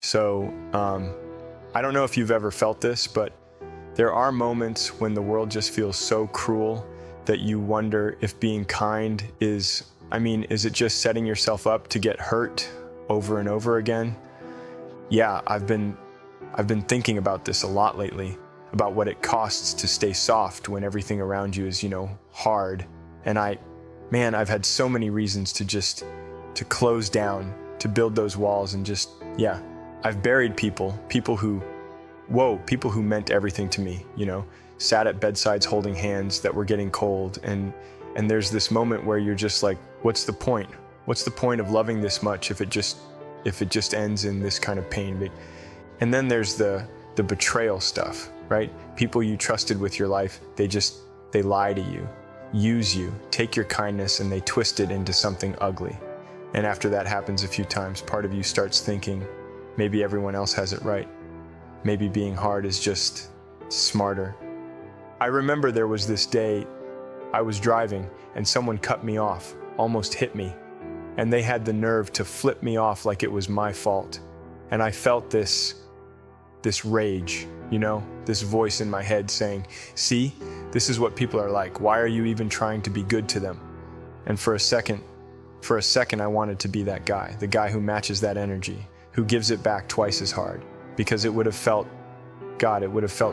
So, I don't know if you've ever felt this, but there are moments when the world just feels so cruel that you wonder if being kind is it just setting yourself up to get hurt over and over again? Yeah, I've been thinking about this a lot lately, about what it costs to stay soft when everything around you is, hard. And I've had so many reasons to close down, to build those walls and yeah. I've buried people who meant everything to me, sat at bedsides holding hands that were getting cold. And there's this moment where you're just like, what's the point? What's the point of loving this much if it just ends in this kind of pain? And then there's the betrayal stuff, right? People you trusted with your life, they lie to you, use you, take your kindness, and they twist it into something ugly. And after that happens a few times, part of you starts thinking, maybe everyone else has it right. Maybe being hard is just smarter. I remember there was this day I was driving and someone cut me off, almost hit me. And they had the nerve to flip me off like it was my fault. And I felt this rage, this voice in my head saying, see, this is what people are like. Why are you even trying to be good to them? And for a second, I wanted to be that guy, the guy who matches that energy, who gives it back twice as hard, because it would have felt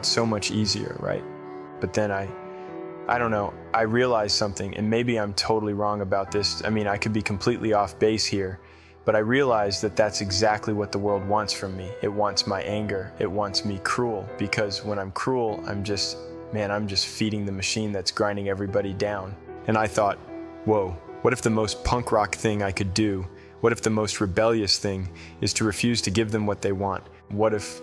so much easier, right? But then I don't know, I realized something, and maybe I'm totally wrong about this. I could be completely off base here, but I realized that that's exactly what the world wants from me. It wants my anger. It wants me cruel, because when I'm cruel, I'm just feeding the machine that's grinding everybody down. And I thought, whoa, what if the most punk rock thing I could do, what if the most rebellious thing is to refuse to give them what they want? What if,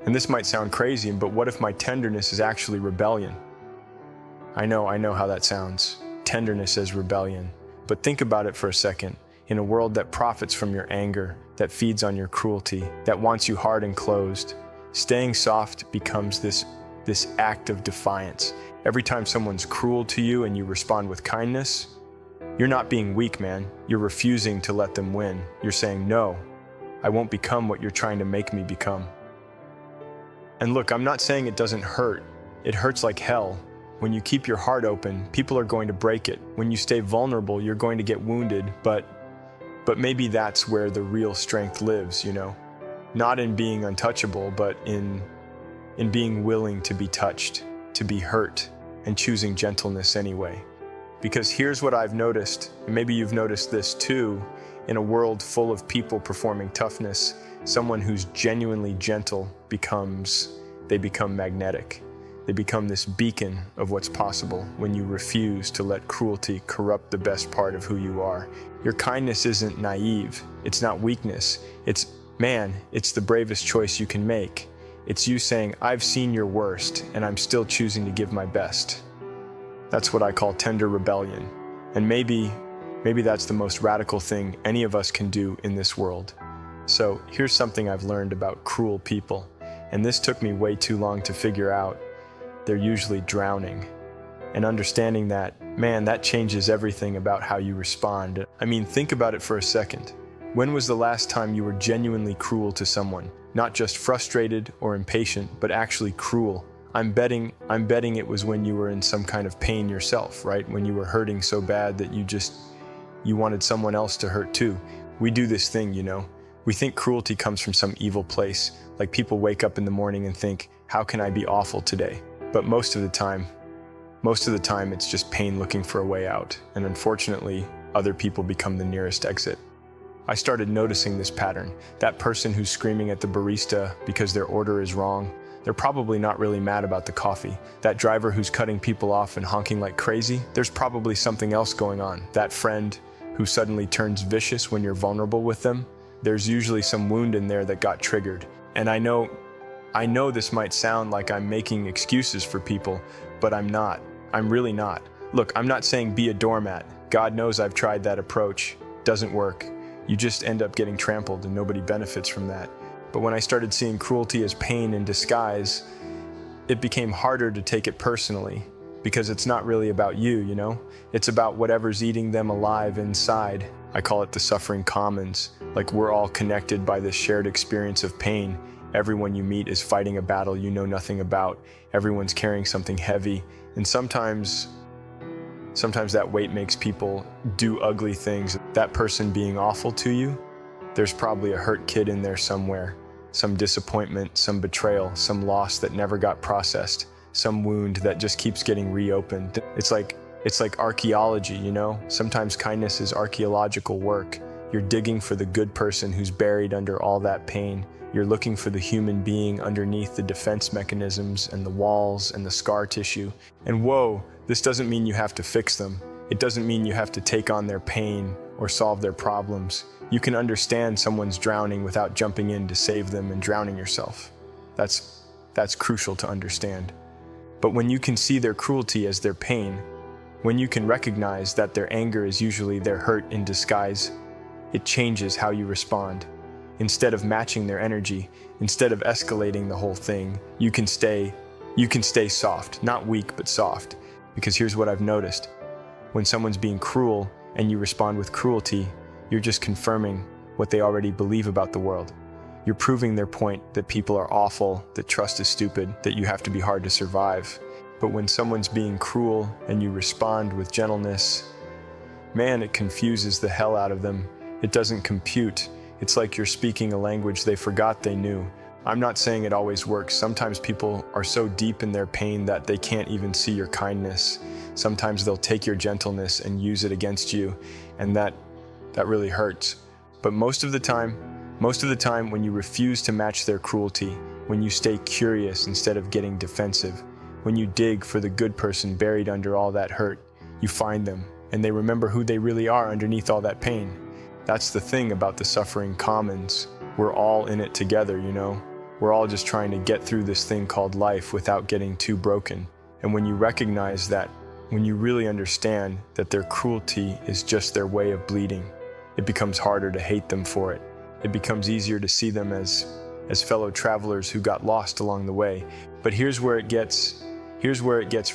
and this might sound crazy, but what if my tenderness is actually rebellion? I know how that sounds. Tenderness as rebellion. But think about it for a second. In a world that profits from your anger, that feeds on your cruelty, that wants you hard and closed, staying soft becomes this act of defiance. Every time someone's cruel to you and you respond with kindness, you're not being weak, man. You're refusing to let them win. You're saying, no, I won't become what you're trying to make me become. And look, I'm not saying it doesn't hurt. It hurts like hell. When you keep your heart open, people are going to break it. When you stay vulnerable, you're going to get wounded, but maybe that's where the real strength lives, Not in being untouchable, but in being willing to be touched, to be hurt, and choosing gentleness anyway. Because here's what I've noticed, and maybe you've noticed this too, in a world full of people performing toughness, someone who's genuinely gentle become magnetic. They become this beacon of what's possible when you refuse to let cruelty corrupt the best part of who you are. Your kindness isn't naive. It's not weakness. It's the bravest choice you can make. It's you saying, I've seen your worst, and I'm still choosing to give my best. That's what I call tender rebellion. And maybe that's the most radical thing any of us can do in this world. So here's something I've learned about cruel people. And this took me way too long to figure out. They're usually drowning. And understanding that, that changes everything about how you respond. Think about it for a second. When was the last time you were genuinely cruel to someone? Not just frustrated or impatient, but actually cruel. I'm betting it was when you were in some kind of pain yourself, right? When you were hurting so bad that you wanted someone else to hurt too. We do this thing, We think cruelty comes from some evil place. Like people wake up in the morning and think, how can I be awful today? But most of the time, it's just pain looking for a way out. And unfortunately, other people become the nearest exit. I started noticing this pattern. That person who's screaming at the barista because their order is wrong, they're probably not really mad about the coffee. That driver who's cutting people off and honking like crazy, there's probably something else going on. That friend who suddenly turns vicious when you're vulnerable with them, there's usually some wound in there that got triggered. And I know this might sound like I'm making excuses for people, but I'm not. I'm really not. Look, I'm not saying be a doormat. God knows I've tried that approach. Doesn't work. You just end up getting trampled and nobody benefits from that. But when I started seeing cruelty as pain in disguise, it became harder to take it personally, because it's not really about you, It's about whatever's eating them alive inside. I call it the suffering commons. Like we're all connected by this shared experience of pain. Everyone you meet is fighting a battle you know nothing about. Everyone's carrying something heavy. And sometimes that weight makes people do ugly things. That person being awful to you, there's probably a hurt kid in there somewhere. Some disappointment, some betrayal, some loss that never got processed, some wound that just keeps getting reopened. It's like archaeology, you know? Sometimes kindness is archaeological work. You're digging for the good person who's buried under all that pain. You're looking for the human being underneath the defense mechanisms and the walls and the scar tissue. And whoa, this doesn't mean you have to fix them. It doesn't mean you have to take on their pain or solve their problems. You can understand someone's drowning without jumping in to save them and drowning yourself. That's crucial to understand. But when you can see their cruelty as their pain, when you can recognize that their anger is usually their hurt in disguise, it changes how you respond. Instead of matching their energy, instead of escalating the whole thing, you can stay soft, not weak, but soft. Because here's what I've noticed. When someone's being cruel and you respond with cruelty, you're just confirming what they already believe about the world. You're proving their point that people are awful, that trust is stupid, that you have to be hard to survive. But when someone's being cruel and you respond with gentleness, man, it confuses the hell out of them. It doesn't compute. It's like you're speaking a language they forgot they knew. I'm not saying it always works. Sometimes people are so deep in their pain that they can't even see your kindness. Sometimes they'll take your gentleness and use it against you, and that really hurts. But most of the time, when you refuse to match their cruelty, when you stay curious instead of getting defensive, when you dig for the good person buried under all that hurt, you find them, and they remember who they really are underneath all that pain. That's the thing about the suffering commons. We're all in it together, you know? We're all just trying to get through this thing called life without getting too broken. And when you recognize that, when you really understand that their cruelty is just their way of bleeding, it becomes harder to hate them for it. It becomes easier to see them as fellow travelers who got lost along the way. But here's where it gets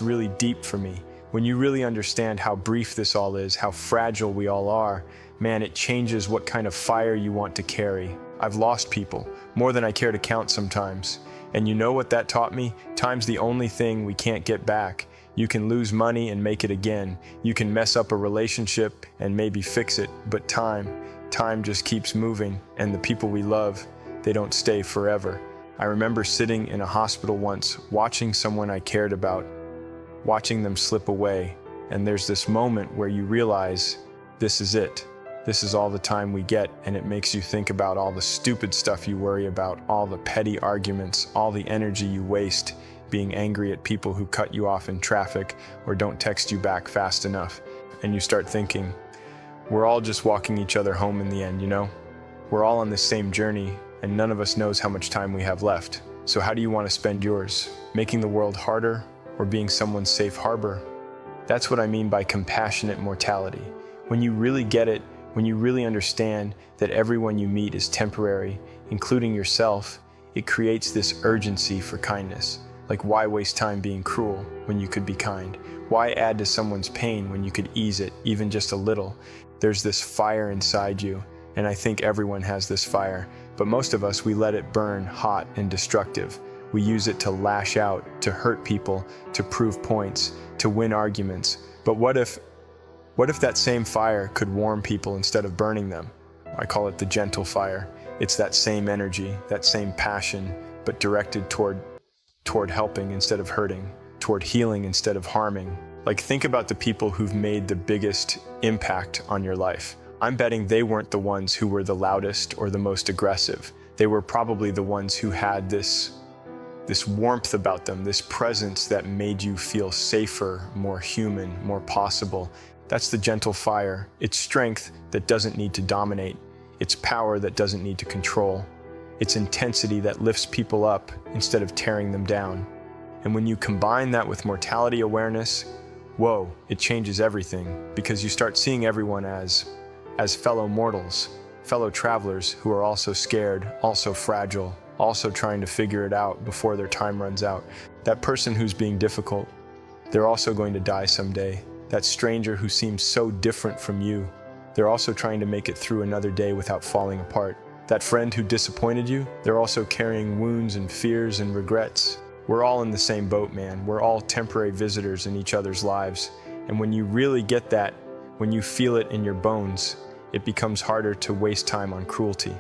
really deep for me. When you really understand how brief this all is, how fragile we all are, man, it changes what kind of fire you want to carry. I've lost people, more than I care to count sometimes. And you know what that taught me? Time's the only thing we can't get back. You can lose money and make it again. You can mess up a relationship and maybe fix it, but time just keeps moving, and the people we love, they don't stay forever. I remember sitting in a hospital once, watching someone I cared about, watching them slip away, and there's this moment where you realize, this is it. This is all the time we get, and it makes you think about all the stupid stuff you worry about, all the petty arguments, all the energy you waste being angry at people who cut you off in traffic or don't text you back fast enough. And you start thinking, we're all just walking each other home in the end, you know? We're all on this same journey, and none of us knows how much time we have left. So how do you want to spend yours? Making the world harder or being someone's safe harbor? That's what I mean by compassionate mortality. When you really get it, when you really understand that everyone you meet is temporary, including yourself, it creates this urgency for kindness. Like, why waste time being cruel when you could be kind? Why add to someone's pain when you could ease it, even just a little? There's this fire inside you, and I think everyone has this fire, but most of us, we let it burn hot and destructive. We use it to lash out, to hurt people, to prove points, to win arguments. But what if that same fire could warm people instead of burning them? I call it the gentle fire. It's that same energy, that same passion, but directed toward helping instead of hurting, toward healing instead of harming. Like, think about the people who've made the biggest impact on your life. I'm betting they weren't the ones who were the loudest or the most aggressive. They were probably the ones who had this warmth about them, this presence that made you feel safer, more human, more possible. That's the gentle fire. It's strength that doesn't need to dominate. It's power that doesn't need to control. It's intensity that lifts people up instead of tearing them down. And when you combine that with mortality awareness, whoa, it changes everything, because you start seeing everyone as fellow mortals, fellow travelers who are also scared, also fragile, also trying to figure it out before their time runs out. That person who's being difficult, they're also going to die someday. That stranger who seems so different from you, they're also trying to make it through another day without falling apart. That friend who disappointed you, they're also carrying wounds and fears and regrets. We're all in the same boat, man. We're all temporary visitors in each other's lives. And when you really get that, when you feel it in your bones, it becomes harder to waste time on cruelty.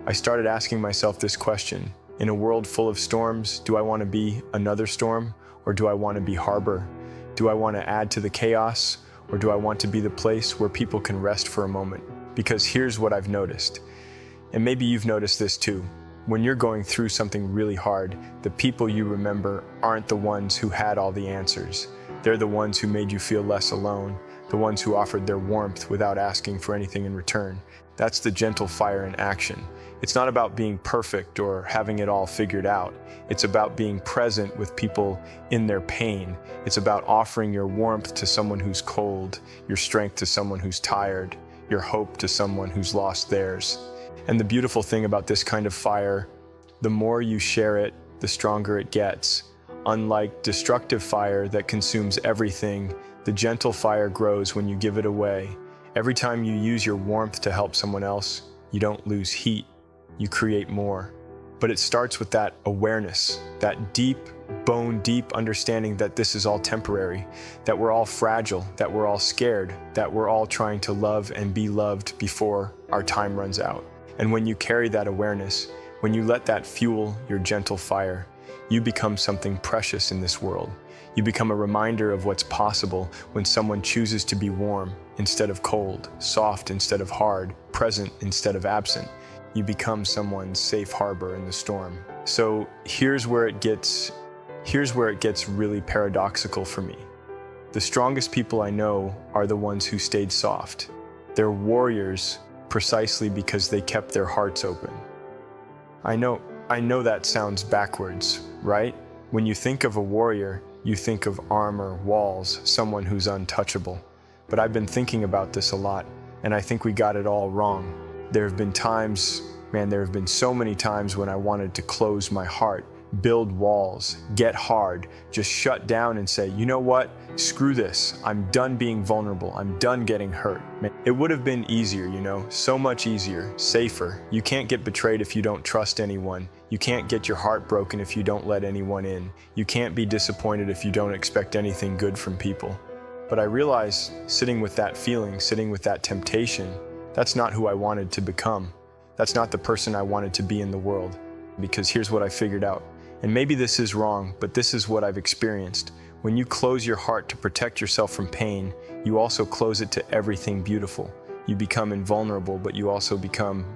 I started asking myself this question: in a world full of storms, do I want to be another storm, or do I want to be harbor? Do I want to add to the chaos, or do I want to be the place where people can rest for a moment? Because here's what I've noticed, and maybe you've noticed this too. When you're going through something really hard, the people you remember aren't the ones who had all the answers. They're the ones who made you feel less alone, the ones who offered their warmth without asking for anything in return. That's the gentle fire in action. It's not about being perfect or having it all figured out. It's about being present with people in their pain. It's about offering your warmth to someone who's cold, your strength to someone who's tired, your hope to someone who's lost theirs. And the beautiful thing about this kind of fire, the more you share it, the stronger it gets. Unlike destructive fire that consumes everything, the gentle fire grows when you give it away. Every time you use your warmth to help someone else, you don't lose heat, you create more. But it starts with that awareness, that deep, bone-deep understanding that this is all temporary, that we're all fragile, that we're all scared, that we're all trying to love and be loved before our time runs out. And when you carry that awareness, when you let that fuel your gentle fire, you become something precious in this world. You become a reminder of what's possible when someone chooses to be warm instead of cold, soft instead of hard, present instead of absent. You become someone's safe harbor in the storm. So here's where it gets really paradoxical for me. The strongest people I know are the ones who stayed soft. They're warriors precisely because they kept their hearts open. I know that sounds backwards, right? When you think of a warrior, you think of armor, walls, someone who's untouchable. But I've been thinking about this a lot, and I think we got it all wrong. There have been so many times when I wanted to close my heart, build walls, get hard, just shut down and say, you know what? Screw this. I'm done being vulnerable. I'm done getting hurt. It would have been easier, so much easier, safer. You can't get betrayed if you don't trust anyone. You can't get your heart broken if you don't let anyone in. You can't be disappointed if you don't expect anything good from people. But I realized, sitting with that feeling, sitting with that temptation, that's not who I wanted to become. That's not the person I wanted to be in the world. Because here's what I figured out. And maybe this is wrong, but this is what I've experienced. When you close your heart to protect yourself from pain, you also close it to everything beautiful. You become invulnerable, but you also become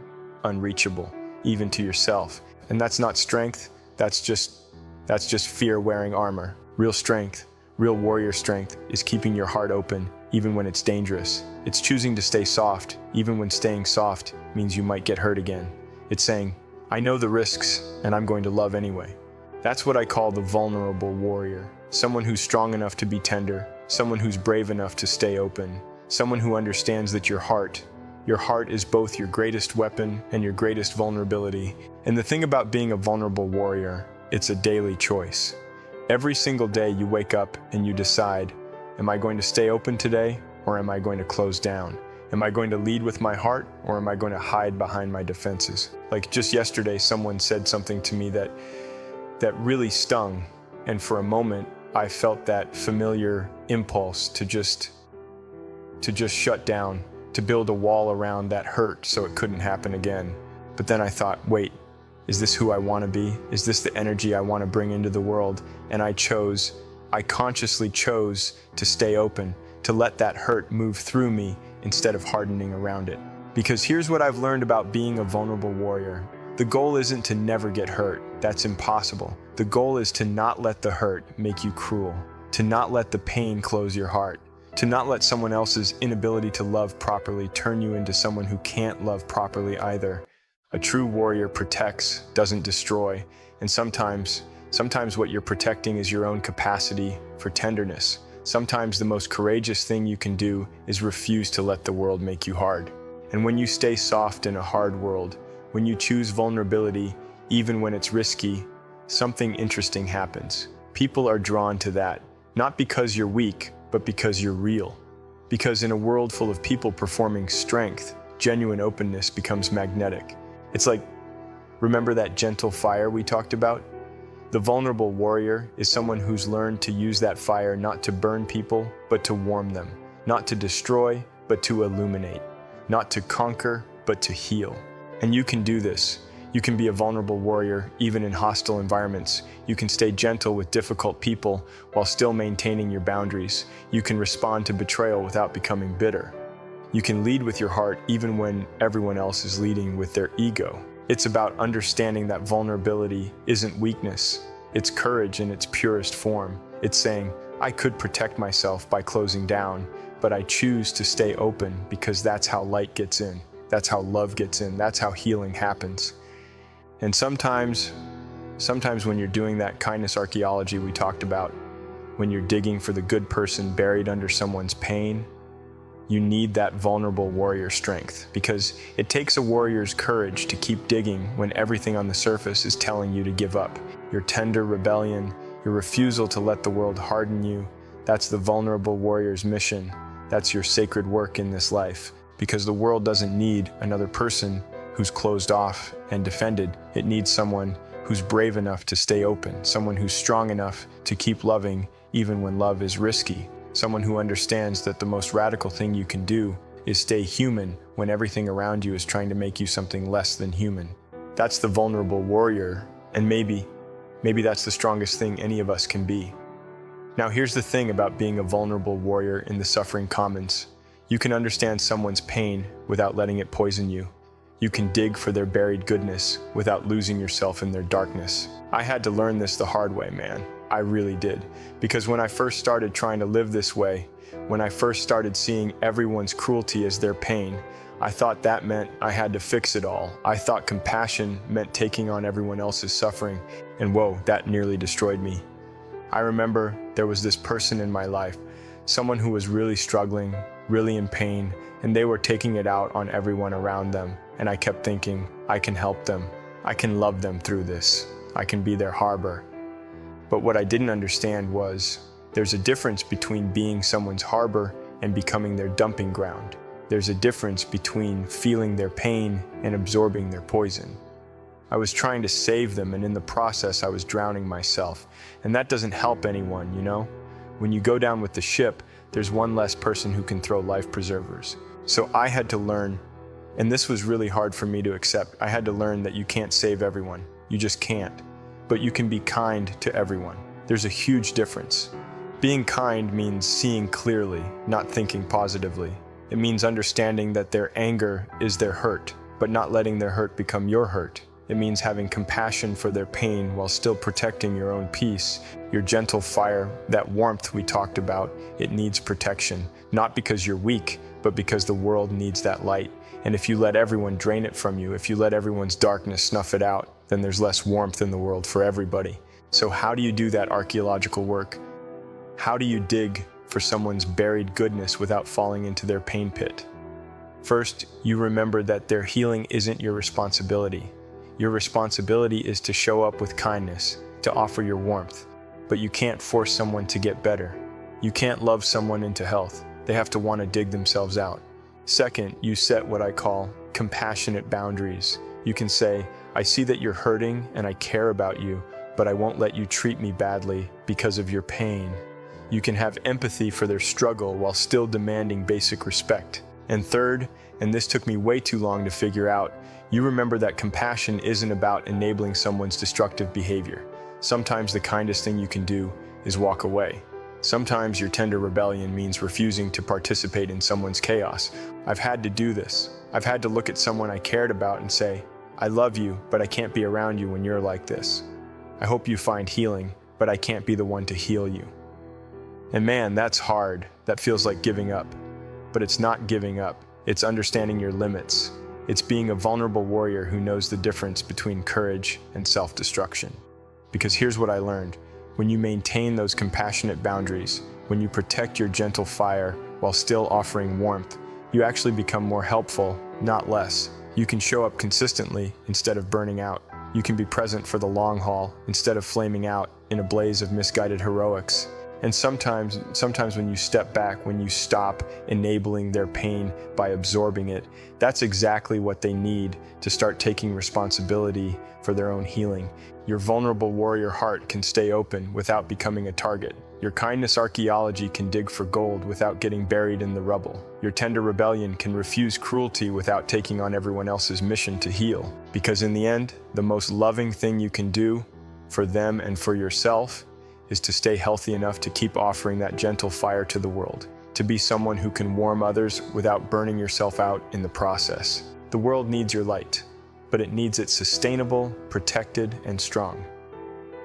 unreachable, even to yourself. And that's not strength, that's just fear wearing armor. Real strength, real warrior strength, is keeping your heart open, even when it's dangerous. It's choosing to stay soft, even when staying soft means you might get hurt again. It's saying, I know the risks, and I'm going to love anyway. That's what I call the vulnerable warrior. Someone who's strong enough to be tender, someone who's brave enough to stay open, someone who understands that your heart is both your greatest weapon and your greatest vulnerability. And the thing about being a vulnerable warrior, it's a daily choice. Every single day you wake up and you decide, am I going to stay open today, or am I going to close down? Am I going to lead with my heart, or am I going to hide behind my defenses? Like just yesterday, someone said something to me that really stung. And for a moment, I felt that familiar impulse to just shut down, to build a wall around that hurt so it couldn't happen again. But then I thought, wait, is this who I want to be? Is this the energy I want to bring into the world? And I consciously chose to stay open, to let that hurt move through me instead of hardening around it. Because here's what I've learned about being a vulnerable warrior. The goal isn't to never get hurt. That's impossible. The goal is to not let the hurt make you cruel, to not let the pain close your heart, to not let someone else's inability to love properly turn you into someone who can't love properly either. A true warrior protects, doesn't destroy, and sometimes what you're protecting is your own capacity for tenderness. Sometimes the most courageous thing you can do is refuse to let the world make you hard. And when you stay soft in a hard world, when you choose vulnerability, even when it's risky, something interesting happens. People are drawn to that, not because you're weak, but because you're real. Because in a world full of people performing strength, genuine openness becomes magnetic. It's like, remember that gentle fire we talked about? The vulnerable warrior is someone who's learned to use that fire not to burn people, but to warm them. Not to destroy, but to illuminate. Not to conquer, but to heal. And you can do this. You can be a vulnerable warrior even in hostile environments. You can stay gentle with difficult people while still maintaining your boundaries. You can respond to betrayal without becoming bitter. You can lead with your heart even when everyone else is leading with their ego. It's about understanding that vulnerability isn't weakness. It's courage in its purest form. It's saying, I could protect myself by closing down, but I choose to stay open because that's how light gets in. That's how love gets in. That's how healing happens. And sometimes when you're doing that kindness archaeology we talked about, when you're digging for the good person buried under someone's pain, you need that vulnerable warrior strength, because it takes a warrior's courage to keep digging when everything on the surface is telling you to give up. Your tender rebellion, your refusal to let the world harden you, that's the vulnerable warrior's mission. That's your sacred work in this life, because the world doesn't need another person who's closed off and defended. It needs someone who's brave enough to stay open, someone who's strong enough to keep loving even when love is risky. Someone who understands that the most radical thing you can do is stay human when everything around you is trying to make you something less than human. That's the vulnerable warrior, and maybe that's the strongest thing any of us can be. Now here's the thing about being a vulnerable warrior in the suffering commons. You can understand someone's pain without letting it poison you. You can dig for their buried goodness without losing yourself in their darkness. I had to learn this the hard way, man. I really did. Because when I first started trying to live this way, when I first started seeing everyone's cruelty as their pain, I thought that meant I had to fix it all. I thought compassion meant taking on everyone else's suffering, and whoa, that nearly destroyed me. I remember there was this person in my life, someone who was really struggling, really in pain, and they were taking it out on everyone around them. And I kept thinking, I can help them. I can love them through this. I can be their harbor. But what I didn't understand was there's a difference between being someone's harbor and becoming their dumping ground. There's a difference between feeling their pain and absorbing their poison. I was trying to save them, and in the process I was drowning myself. And that doesn't help anyone, you know? When you go down with the ship, there's one less person who can throw life preservers. So I had to learn, and this was really hard for me to accept, I had to learn that you can't save everyone. You just can't. But you can be kind to everyone. There's a huge difference. Being kind means seeing clearly, not thinking positively. It means understanding that their anger is their hurt, but not letting their hurt become your hurt. It means having compassion for their pain while still protecting your own peace. Your gentle fire, that warmth we talked about, it needs protection. Not because you're weak, but because the world needs that light. And if you let everyone drain it from you, if you let everyone's darkness snuff it out, then there's less warmth in the world for everybody. So how do you do that archaeological work? How do you dig for someone's buried goodness without falling into their pain pit? First, you remember that their healing isn't your responsibility. Your responsibility is to show up with kindness, to offer your warmth. But you can't force someone to get better. You can't love someone into health. They have to want to dig themselves out. Second, you set what I call compassionate boundaries. You can say, I see that you're hurting and I care about you, but I won't let you treat me badly because of your pain. You can have empathy for their struggle while still demanding basic respect. And third, and this took me way too long to figure out, you remember that compassion isn't about enabling someone's destructive behavior. Sometimes the kindest thing you can do is walk away. Sometimes your tender rebellion means refusing to participate in someone's chaos. I've had to do this. I've had to look at someone I cared about and say, I love you, but I can't be around you when you're like this. I hope you find healing, but I can't be the one to heal you. And man, that's hard. That feels like giving up. But it's not giving up. It's understanding your limits. It's being a vulnerable warrior who knows the difference between courage and self-destruction. Because here's what I learned. When you maintain those compassionate boundaries, when you protect your gentle fire while still offering warmth, you actually become more helpful, not less. You can show up consistently instead of burning out. You can be present for the long haul instead of flaming out in a blaze of misguided heroics. And sometimes when you step back, when you stop enabling their pain by absorbing it, that's exactly what they need to start taking responsibility for their own healing. Your vulnerable warrior heart can stay open without becoming a target. Your kindness archaeology can dig for gold without getting buried in the rubble. Your tender rebellion can refuse cruelty without taking on everyone else's mission to heal. Because in the end, the most loving thing you can do for them and for yourself is to stay healthy enough to keep offering that gentle fire to the world, to be someone who can warm others without burning yourself out in the process. The world needs your light, but it needs it sustainable, protected, and strong.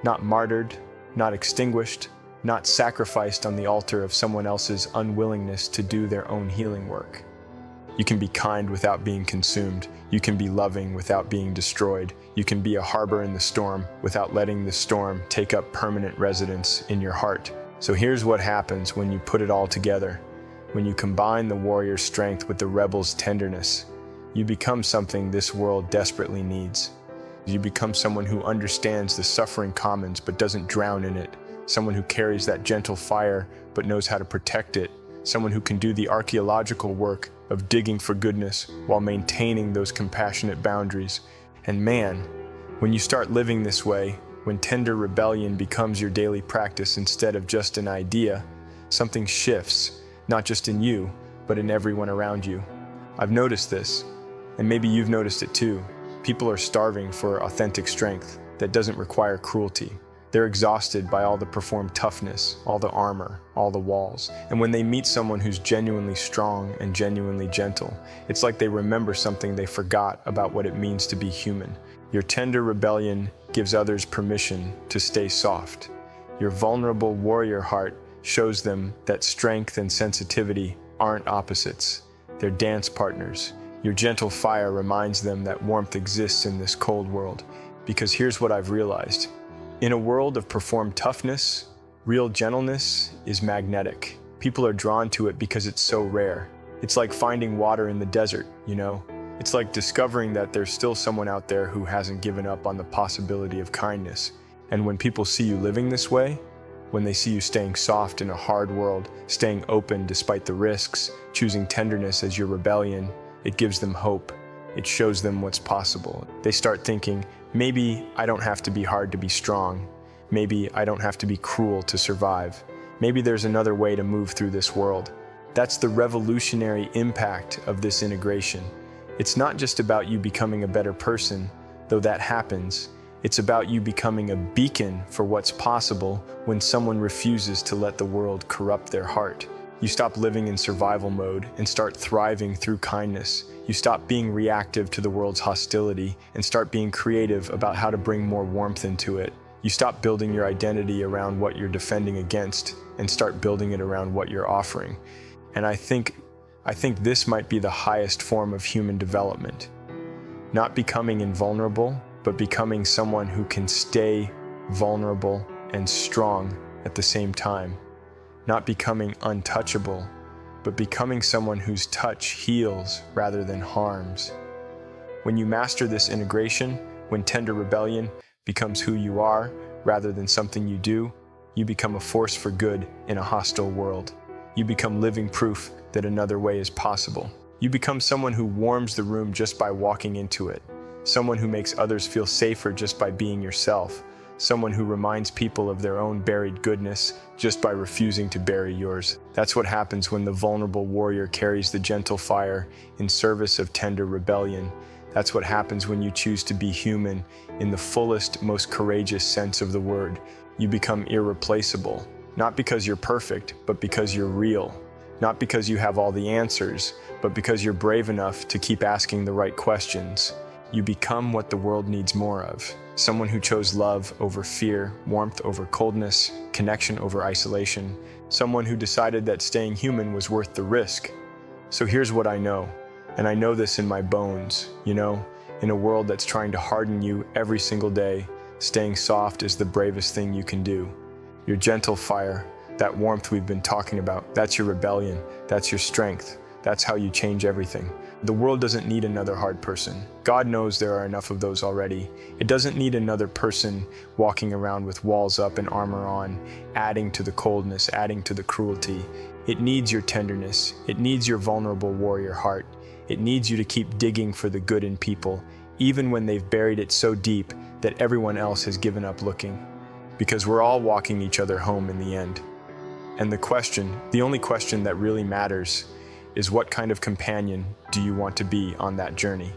Not martyred, not extinguished, not sacrificed on the altar of someone else's unwillingness to do their own healing work. You can be kind without being consumed. You can be loving without being destroyed. You can be a harbor in the storm without letting the storm take up permanent residence in your heart. So here's what happens when you put it all together. When you combine the warrior's strength with the rebel's tenderness, you become something this world desperately needs. You become someone who understands the suffering commons but doesn't drown in it. Someone who carries that gentle fire but knows how to protect it. Someone who can do the archaeological work of digging for goodness while maintaining those compassionate boundaries. And man, when you start living this way, when tender rebellion becomes your daily practice instead of just an idea, something shifts, not just in you, but in everyone around you. I've noticed this, and maybe you've noticed it too. People are starving for authentic strength that doesn't require cruelty. They're exhausted by all the performed toughness, all the armor, all the walls. And when they meet someone who's genuinely strong and genuinely gentle, it's like they remember something they forgot about what it means to be human. Your tender rebellion gives others permission to stay soft. Your vulnerable warrior heart shows them that strength and sensitivity aren't opposites. They're dance partners. Your gentle fire reminds them that warmth exists in this cold world. Because here's what I've realized. In a world of performed toughness, real gentleness is magnetic. People are drawn to it because it's so rare. It's like finding water in the desert, you know? It's like discovering that there's still someone out there who hasn't given up on the possibility of kindness. And when people see you living this way, when they see you staying soft in a hard world, staying open despite the risks, choosing tenderness as your rebellion, it gives them hope. It shows them what's possible. They start thinking, maybe I don't have to be hard to be strong. Maybe I don't have to be cruel to survive. Maybe there's another way to move through this world. That's the revolutionary impact of this integration. It's not just about you becoming a better person, though that happens. It's about you becoming a beacon for what's possible when someone refuses to let the world corrupt their heart. You stop living in survival mode and start thriving through kindness. You stop being reactive to the world's hostility and start being creative about how to bring more warmth into it. You stop building your identity around what you're defending against and start building it around what you're offering. And I think this might be the highest form of human development. Not becoming invulnerable, but becoming someone who can stay vulnerable and strong at the same time. Not becoming untouchable, but becoming someone whose touch heals rather than harms. When you master this integration, when tender rebellion becomes who you are rather than something you do, you become a force for good in a hostile world. You become living proof that another way is possible. You become someone who warms the room just by walking into it. Someone who makes others feel safer just by being yourself. Someone who reminds people of their own buried goodness just by refusing to bury yours. That's what happens when the vulnerable warrior carries the gentle fire in service of tender rebellion. That's what happens when you choose to be human in the fullest, most courageous sense of the word. You become irreplaceable, not because you're perfect, but because you're real. Not because you have all the answers, but because you're brave enough to keep asking the right questions. You become what the world needs more of. Someone who chose love over fear, warmth over coldness, connection over isolation. Someone who decided that staying human was worth the risk. So here's what I know, and I know this in my bones, you know, in a world that's trying to harden you every single day, staying soft is the bravest thing you can do. Your gentle fire, that warmth we've been talking about, that's your rebellion, that's your strength, that's how you change everything. The world doesn't need another hard person. God knows there are enough of those already. It doesn't need another person walking around with walls up and armor on, adding to the coldness, adding to the cruelty. It needs your tenderness. It needs your vulnerable warrior heart. It needs you to keep digging for the good in people, even when they've buried it so deep that everyone else has given up looking. Because we're all walking each other home in the end. And the only question that really matters, is what kind of companion do you want to be on that journey?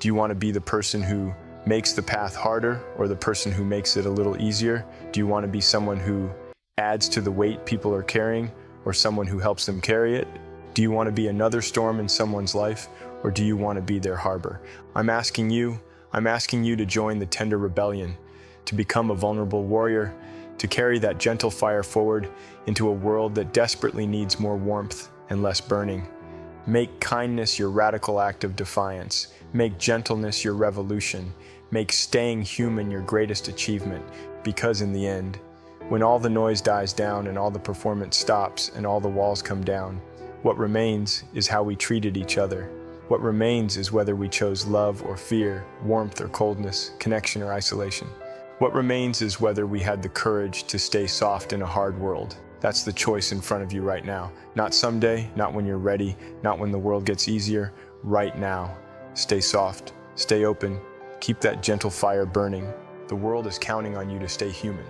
Do you want to be the person who makes the path harder or the person who makes it a little easier? Do you want to be someone who adds to the weight people are carrying or someone who helps them carry it? Do you want to be another storm in someone's life or do you want to be their harbor? I'm asking you to join the tender rebellion, to become a vulnerable warrior, to carry that gentle fire forward into a world that desperately needs more warmth and less burning. Make kindness your radical act of defiance. Make gentleness your revolution. Make staying human your greatest achievement. Because in the end, when all the noise dies down and all the performance stops and all the walls come down, what remains is how we treated each other. What remains is whether we chose love or fear, warmth or coldness, connection or isolation. What remains is whether we had the courage to stay soft in a hard world. That's the choice in front of you right now. Not someday, not when you're ready, not when the world gets easier. Right now. Stay soft, stay open, keep that gentle fire burning. The world is counting on you to stay human.